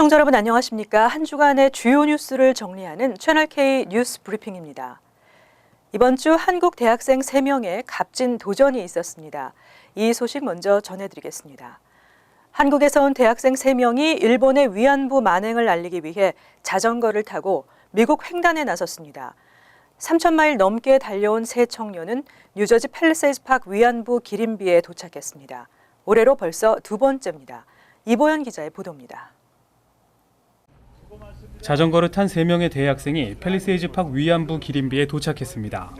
시청자 여러분 안녕하십니까? 한 주간의 주요 뉴스를 정리하는 채널K 뉴스 브리핑입니다. 이번 주 한국 대학생 3명의 값진 도전이 있었습니다. 이 소식 먼저 전해드리겠습니다. 한국에서 온 대학생 3명이 일본의 위안부 만행을 알리기 위해 자전거를 타고 미국 횡단에 나섰습니다. 3,000마일 넘게 달려온 세 청년은 뉴저지 팰리세이드 파크 위안부 기림비에 도착했습니다. 올해로 벌써 두 번째입니다. 이보현 기자의 보도입니다. 자전거를 탄 3명의 대학생이 팰리세이드 파크 위안부 기림비에 도착했습니다.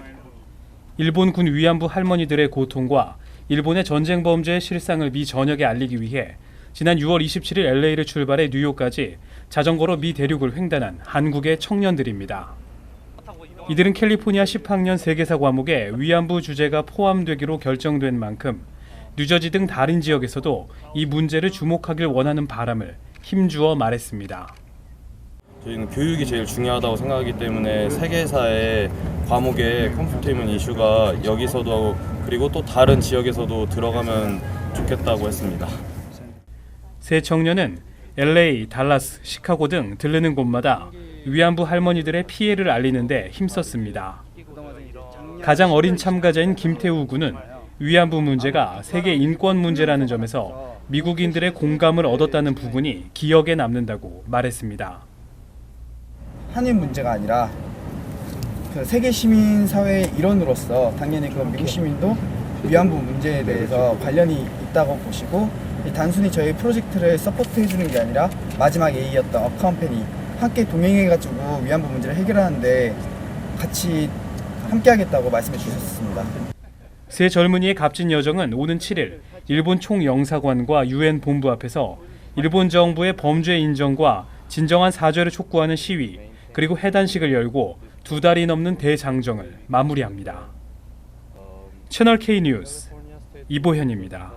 일본 군 위안부 할머니들의 고통과 일본의 전쟁 범죄의 실상을 미 전역에 알리기 위해 지난 6월 27일 LA를 출발해 뉴욕까지 자전거로 미 대륙을 횡단한 한국의 청년들입니다. 이들은 캘리포니아 10학년 세계사 과목에 위안부 주제가 포함되기로 결정된 만큼 뉴저지 등 다른 지역에서도 이 문제를 주목하길 원하는 바람을 힘주어 말했습니다. 저희는 교육이 제일 중요하다고 생각하기 때문에 세계사의 과목에 컴퓨테이먼 이슈가 여기서도 그리고 또 다른 지역에서도 들어가면 좋겠다고 했습니다. 세 청년은 LA, 달라스, 시카고 등 들르는 곳마다 위안부 할머니들의 피해를 알리는 데 힘썼습니다. 가장 어린 참가자인 김태우 군은 위안부 문제가 세계 인권 문제라는 점에서 미국인들의 공감을 얻었다는 부분이 기억에 남는다고 말했습니다. 한인 문제가 아니라 세계 시민 사회의 일원으로서 당연히 미국 시민도 위안부 문제에 대해서 관련이 있다고 보시고 단순히 저희 프로젝트를 서포트해 주는 게 아니라 마지막 A였던 어카운페니 함께 동행해가지고 위안부 문제를 해결하는데 같이 함께하겠다고 말씀해 주셨습니다. 세 젊은이의 값진 여정은 오는 7일 일본 총영사관과 UN 본부 앞에서 일본 정부의 범죄 인정과 진정한 사죄를 촉구하는 시위 그리고 해단식을 열고 2달이 넘는 대장정을 마무리합니다. 채널K 뉴스 이보현입니다.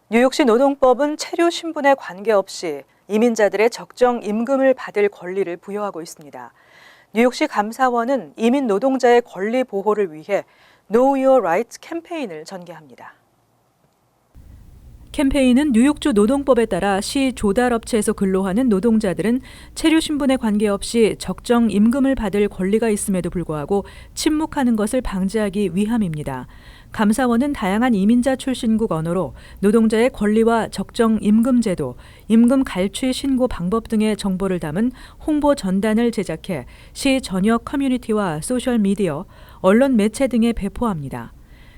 뉴욕시 노동법은 체류 신분에 관계없이 이민자들의 적정 임금을 받을 권리를 부여하고 있습니다. 뉴욕시 감사원은 이민 노동자의 권리 보호를 위해 Know Your Rights 캠페인을 전개합니다. 캠페인은 뉴욕주 노동법에 따라 시 조달업체에서 근로하는 노동자들은 체류 신분에 관계없이 적정 임금을 받을 권리가 있음에도 불구하고 침묵하는 것을 방지하기 위함입니다. 감사원은 다양한 이민자 출신국 언어로 노동자의 권리와 적정 임금 제도, 임금 갈취 신고 방법 등의 정보를 담은 홍보 전단을 제작해 시 전역 커뮤니티와 소셜미디어, 언론 매체 등에 배포합니다.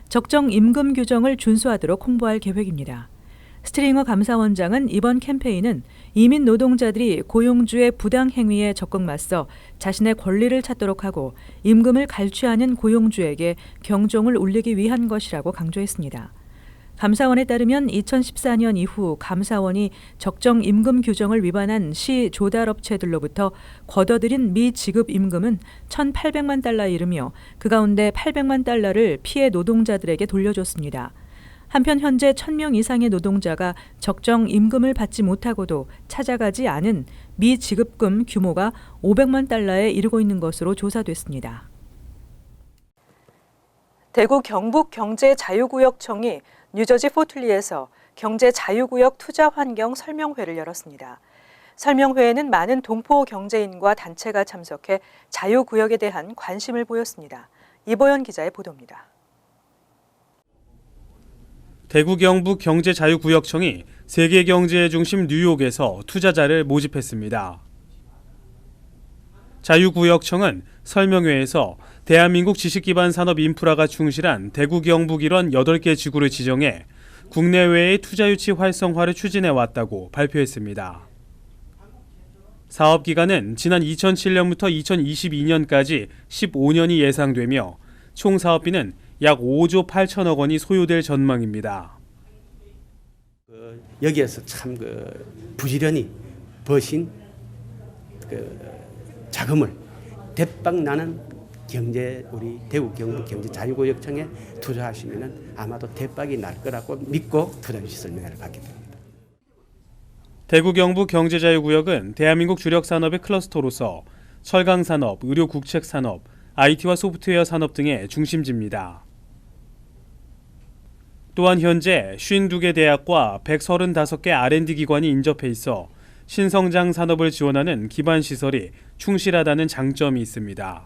적정 임금 규정을 준수하도록 홍보할 계획입니다. 스트링어 감사원장은 이번 캠페인은 이민 노동자들이 고용주의 부당 행위에 적극 맞서 자신의 권리를 찾도록 하고 임금을 갈취하는 고용주에게 경종을 울리기 위한 것이라고 강조했습니다. 감사원에 따르면 2014년 이후 감사원이 적정 임금 규정을 위반한 시 조달업체들로부터 거둬들인 미지급 임금은 1,800만 달러에 이르며 그 가운데 800만 달러를 피해 노동자들에게 돌려줬습니다. 한편 현재 1,000명 이상의 노동자가 적정 임금을 받지 못하고도 찾아가지 않은 미지급금 규모가 500만 달러에 이르고 있는 것으로 조사됐습니다. 대구 경북경제자유구역청이 뉴저지 포틀리에서 경제자유구역 투자 환경 설명회를 열었습니다. 설명회에는 많은 동포 경제인과 단체가 참석해 자유구역에 대한 관심을 보였습니다. 이보현 기자의 보도입니다. 대구 경북 경제자유구역청이 세계 경제의 중심 뉴욕에서 투자자를 모집했습니다. 자유구역청은 설명회에서 대한민국 지식기반 산업 인프라가 충실한 대구 경북 일원 8개 지구를 지정해 국내외의 투자 유치 활성화를 추진해 왔다고 발표했습니다. 사업 기간은 지난 2007년부터 2022년까지 15년이 예상되며 총 사업비는 약 5조 8천억 원이 소요될 전망입니다. 여기에서 참 부지런히 버신 자금을 대박 나는 우리 대구 경북 경제자유구역청에 투자하시면 아마도 대박이 날 거라고 믿고 투자 유치 설명회를 받게 됩니다. 대구 경북 경제자유구역은 대한민국 주력 산업의 클러스터로서 철강산업, 의료국책산업, IT와 소프트웨어 산업 등의 중심지입니다. 또한 현재 52개 대학과 135개 R&D 기관이 인접해 있어 신성장 산업을 지원하는 기반 시설이 충실하다는 장점이 있습니다.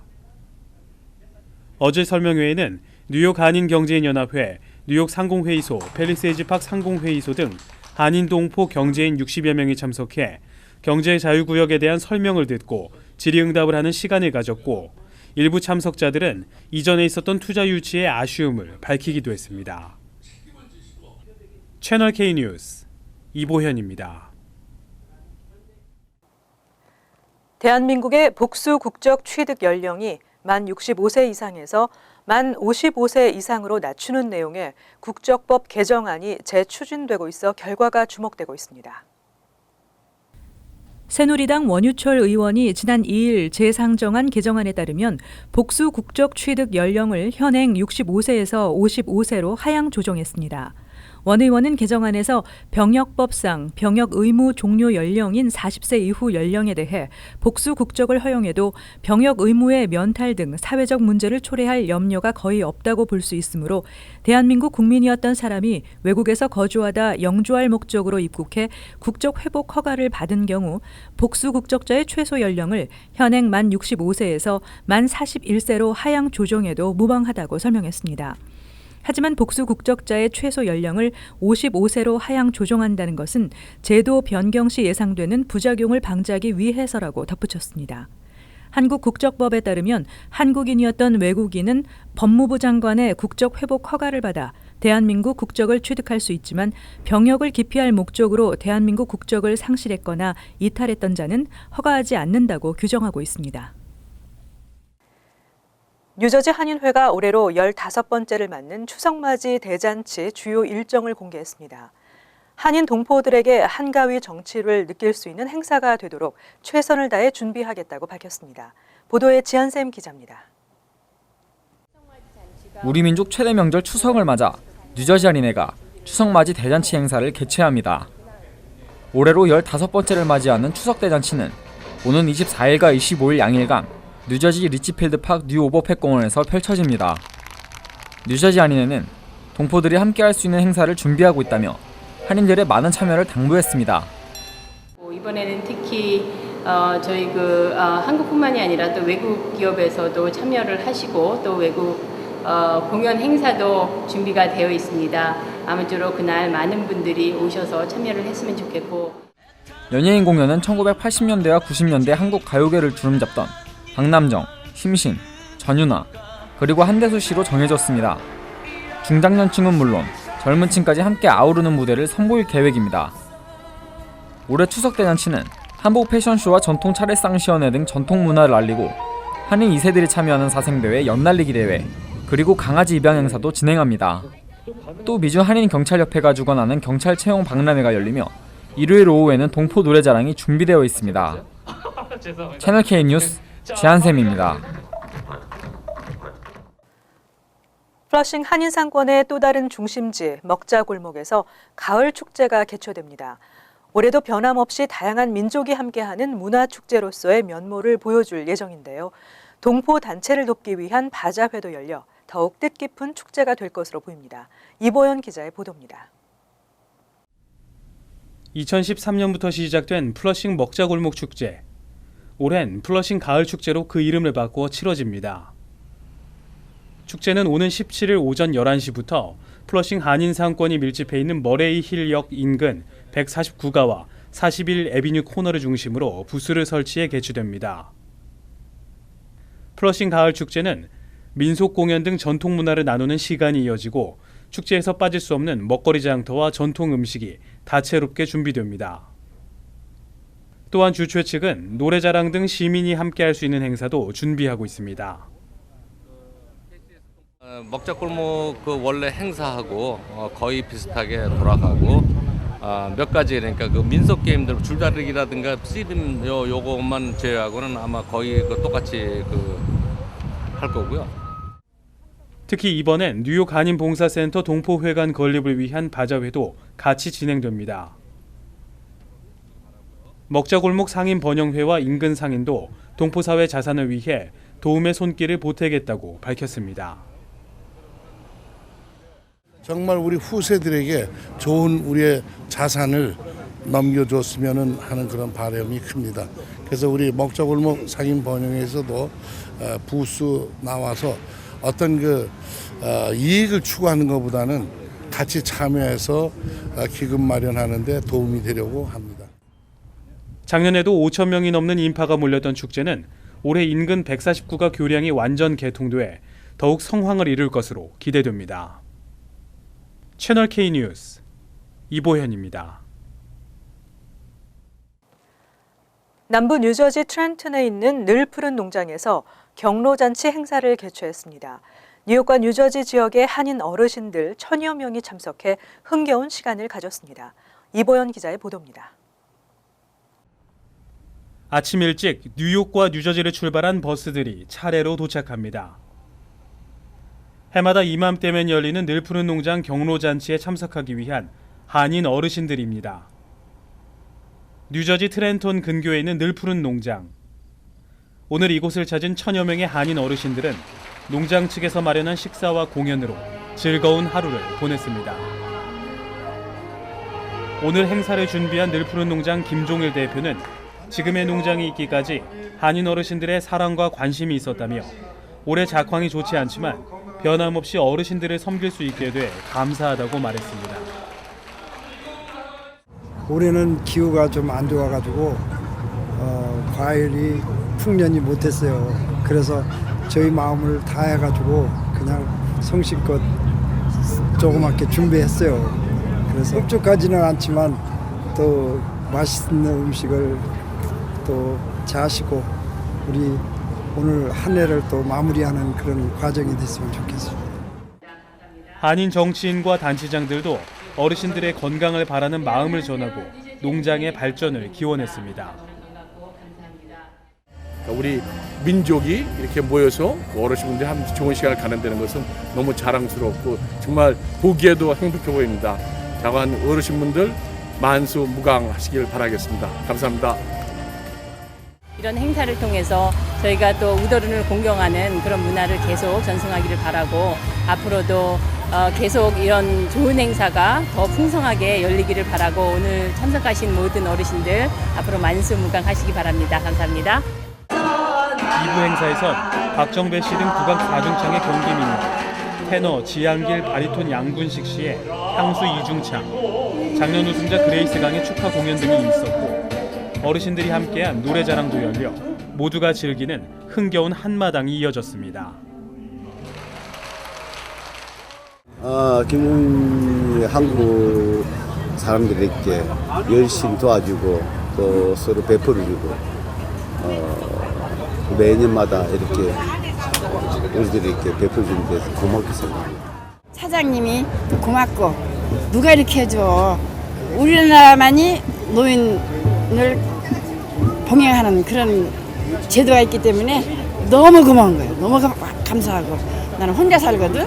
어제 설명회에는 뉴욕 한인경제인연합회, 뉴욕 상공회의소, 팰리세이즈팍 상공회의소 등 한인 동포 경제인 60여 명이 참석해 경제 자유구역에 대한 설명을 듣고 질의응답을 하는 시간을 가졌고, 일부 참석자들은 이전에 있었던 투자 유치의 아쉬움을 밝히기도 했습니다. 채널 K 뉴스 이보현입니다. 대한민국의 복수 국적 취득 연령이 만 65세 이상에서 만 55세 이상으로 낮추는 내용의 국적법 개정안이 재추진되고 있어 결과가 주목되고 있습니다. 새누리당 원유철 의원이 지난 2일 재상정한 개정안에 따르면 복수 국적 취득 연령을 현행 65세에서 55세로 하향 조정했습니다. 원 의원은 개정안에서 병역법상 병역 의무 종료 연령인 40세 이후 연령에 대해 복수 국적을 허용해도 병역 의무의 면탈 등 사회적 문제를 초래할 염려가 거의 없다고 볼 수 있으므로 대한민국 국민이었던 사람이 외국에서 거주하다 영주할 목적으로 입국해 국적 회복 허가를 받은 경우 복수 국적자의 최소 연령을 현행 만 65세에서 만 41세로 하향 조정해도 무방하다고 설명했습니다. 하지만 복수 국적자의 최소 연령을 55세로 하향 조정한다는 것은 제도 변경 시 예상되는 부작용을 방지하기 위해서라고 덧붙였습니다. 한국 국적법에 따르면 한국인이었던 외국인은 법무부 장관의 국적 회복 허가를 받아 대한민국 국적을 취득할 수 있지만 병역을 기피할 목적으로 대한민국 국적을 상실했거나 이탈했던 자는 허가하지 않는다고 규정하고 있습니다. 뉴저지 한인회가 올해로 15번째를 맞는 추석맞이 대잔치 주요 일정을 공개했습니다. 한인 동포들에게 한가위 정치를 느낄 수 있는 행사가 되도록 최선을 다해 준비하겠다고 밝혔습니다. 보도에 지한샘 기자입니다. 우리 민족 최대 명절 추석을 맞아 뉴저지 한인회가 추석맞이 대잔치 행사를 개최합니다. 올해로 15번째를 맞이하는 추석 대잔치는 오는 24일과 25일 양일간 뉴저지 리치필드 팍 뉴 오버팩 공원에서 펼쳐집니다. 뉴저지 한인회는 동포들이 함께할 수 있는 행사를 준비하고 있다며 한인들의 많은 참여를 당부했습니다. 이번에는 특히 저희 한국뿐만이 아니라 또 외국 기업에서도 참여를 하시고 또 외국 공연 행사도 준비가 되어 있습니다. 아무쪼록 그날 많은 분들이 오셔서 참여를 했으면 좋겠고, 연예인 공연은 1980년대와 90년대 한국 가요계를 주름잡던 박남정, 심신, 전윤아, 그리고 한대수 씨로 정해졌습니다. 중장년층은 물론 젊은 층까지 함께 아우르는 무대를 선보일 계획입니다. 올해 추석 대잔치는 한복 패션쇼와 전통 차례상 시연회 등 전통 문화를 알리고 한인 2세들이 참여하는 사생대회 연날리기 대회, 그리고 강아지 입양 행사도 진행합니다. 또 미주 한인 경찰협회가 주관하는 경찰 채용 박람회가 열리며 일요일 오후에는 동포 노래자랑이 준비되어 있습니다. 채널 K 뉴스 지한샘입니다. 플러싱 한인상권의 또 다른 중심지 먹자골목에서 가을 축제가 개최됩니다. 올해도 변함없이 다양한 민족이 함께하는 문화축제로서의 면모를 보여줄 예정인데요. 동포 단체를 돕기 위한 바자회도 열려 더욱 뜻깊은 축제가 될 것으로 보입니다. 이보현 기자의 보도입니다. 2013년부터 시작된 플러싱 먹자골목 축제. 올해는 플러싱 가을 축제로 그 이름을 바꾸어 치러집니다. 축제는 오는 17일 오전 11시부터 플러싱 한인상권이 밀집해 있는 머레이 힐역 인근 149가와 41 애비뉴 코너를 중심으로 부스를 설치해 개최됩니다. 플러싱 가을 축제는 민속 공연 등 전통 문화를 나누는 시간이 이어지고 축제에서 빠질 수 없는 먹거리 장터와 전통 음식이 다채롭게 준비됩니다. 또한 주최 측은 노래자랑 등 시민이 함께할 수 있는 행사도 준비하고 있습니다. 먹자골목 원래 행사하고 거의 비슷하게 돌아가고 몇 가지, 그러니까 민속 게임들 줄다리기라든가 씨름 요것만 제외하고는 아마 거의 똑같이 할 거고요. 특히 이번엔 뉴욕 한인봉사센터 동포회관 건립을 위한 바자회도 같이 진행됩니다. 먹자골목 상인 번영회와 인근 상인도 동포사회 자산을 위해 도움의 손길을 보태겠다고 밝혔습니다. 정말 우리 후세들에게 좋은 우리의 자산을 넘겨줬으면 하는 그런 바람이 큽니다. 그래서 우리 먹자골목 상인번영에서도 부스 나와서 어떤 이익을 추구하는 것보다는 같이 참여해서 기금 마련하는 데 도움이 되려고 합니다. 작년에도 5천 명이 넘는 인파가 몰렸던 축제는 올해 인근 149가 교량이 완전 개통돼 더욱 성황을 이룰 것으로 기대됩니다. 채널 K 뉴스 이보현입니다. 남부 뉴저지 트렌튼에 있는 늘 푸른 농장에서 경로잔치 행사를 개최했습니다. 뉴욕과 뉴저지 지역의 한인 어르신들 1000여 명이 참석해 흥겨운 시간을 가졌습니다. 이보현 기자의 보도입니다. 아침 일찍 뉴욕과 뉴저지를 출발한 버스들이 차례로 도착합니다. 해마다 이맘때면 열리는 늘 푸른 농장 경로잔치에 참석하기 위한 한인 어르신들입니다. 뉴저지 트렌톤 근교에 있는 늘 푸른 농장. 오늘 이곳을 찾은 1000여 명의 한인 어르신들은 농장 측에서 마련한 식사와 공연으로 즐거운 하루를 보냈습니다. 오늘 행사를 준비한 늘 푸른 농장 김종일 대표는 지금의 농장이 있기까지 한인 어르신들의 사랑과 관심이 있었다며 올해 작황이 좋지 않지만 변함없이 어르신들을 섬길 수 있게 돼 감사하다고 말했습니다. 올해는 기후가 좀 안 좋아가지고 과일이 풍년이 못했어요. 그래서 저희 마음을 다해가지고 그냥 성실껏 조그맣게 준비했어요. 그래서 흡족하지는 않지만 또 맛있는 음식을 또 자시고 우리 오늘 한 해를 또 마무리하는 그런 과정이 됐으면 좋겠습니다. 한인 정치인과 단체장들도 어르신들의 건강을 바라는 마음을 전하고 농장의 발전을 기원했습니다. 우리 민족이 이렇게 모여서 어르신분들이 한 좋은 시간을 가는다는 것은 너무 자랑스럽고 정말 보기에도 행복해 보입니다. 자관 어르신분들 만수무강하시길 바라겠습니다. 감사합니다. 이런 행사를 통해서 저희가 또 우더른을 공경하는 그런 문화를 계속 전승하기를 바라고 앞으로도 계속 이런 좋은 행사가 더 풍성하게 열리기를 바라고 오늘 참석하신 모든 어르신들 앞으로 만수무강하시기 바랍니다. 감사합니다. 2부 행사에선 박정배 씨 등 국악 4중창의 경기민요, 테너 지한길 바리톤 양군식 씨의 향수 이중창, 작년 우승자 그레이스 강의 축하 공연 등이 있었고 어르신들이 함께한 노래자랑도 열려 모두가 즐기는 흥겨운 한마당이 이어졌습니다. 한국 사람들에게 열심히 도와주고 또 서로 베풀어주고 매년마다 이렇게 우리들이 이렇게 베풀어주는 데서 고맙게 생각합니다. 사장님이 고맙고 누가 이렇게 해줘. 우리나라만이 노인을 봉행하는 그런 제도가 있기 때문에 너무 고마운 거예요. 너무 감사하고 나는 혼자 살거든.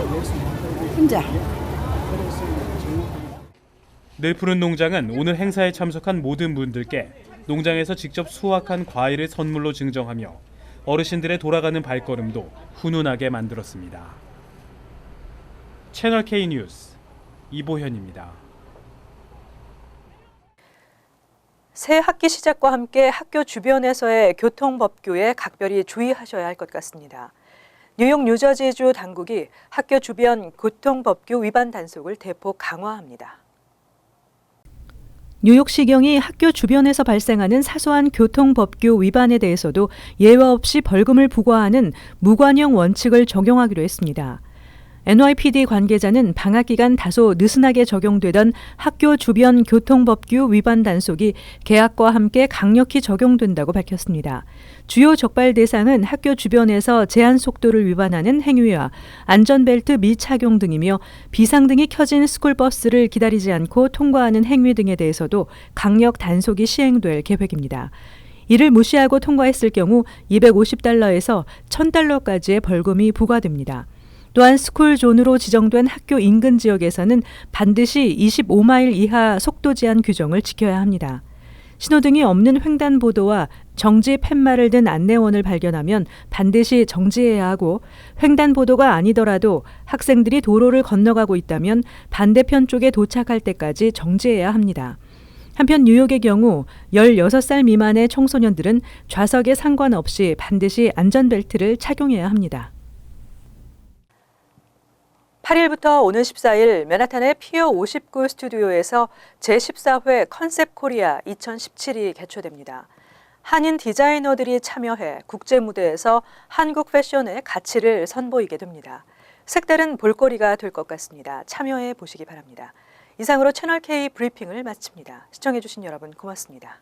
혼자. 늘 푸른 농장은 오늘 행사에 참석한 모든 분들께 농장에서 직접 수확한 과일을 선물로 증정하며 어르신들의 돌아가는 발걸음도 훈훈하게 만들었습니다. 채널 K 뉴스 이보현입니다. 새 학기 시작과 함께 학교 주변에서의 교통법규에 각별히 주의하셔야 할 것 같습니다. 뉴욕 뉴저지주 당국이 학교 주변 교통법규 위반 단속을 대폭 강화합니다. 뉴욕시경이 학교 주변에서 발생하는 사소한 교통법규 위반에 대해서도 예외 없이 벌금을 부과하는 무관용 원칙을 적용하기로 했습니다. NYPD 관계자는 방학 기간 다소 느슨하게 적용되던 학교 주변 교통법규 위반 단속이 개학과 함께 강력히 적용된다고 밝혔습니다. 주요 적발 대상은 학교 주변에서 제한 속도를 위반하는 행위와 안전벨트 미착용 등이며 비상등이 켜진 스쿨버스를 기다리지 않고 통과하는 행위 등에 대해서도 강력 단속이 시행될 계획입니다. 이를 무시하고 통과했을 경우 $250에서 $1,000까지의 벌금이 부과됩니다. 또한 스쿨존으로 지정된 학교 인근 지역에서는 반드시 25마일 이하 속도 제한 규정을 지켜야 합니다. 신호등이 없는 횡단보도와 정지 팻말을 든 안내원을 발견하면 반드시 정지해야 하고 횡단보도가 아니더라도 학생들이 도로를 건너가고 있다면 반대편 쪽에 도착할 때까지 정지해야 합니다. 한편 뉴욕의 경우 16살 미만의 청소년들은 좌석에 상관없이 반드시 안전벨트를 착용해야 합니다. 8일부터 오는 14일 맨하탄의 피어 59 스튜디오에서 제14회 컨셉 코리아 2017이 개최됩니다. 한인 디자이너들이 참여해 국제 무대에서 한국 패션의 가치를 선보이게 됩니다. 색다른 볼거리가 될 것 같습니다. 참여해 보시기 바랍니다. 이상으로 채널K 브리핑을 마칩니다. 시청해주신 여러분 고맙습니다.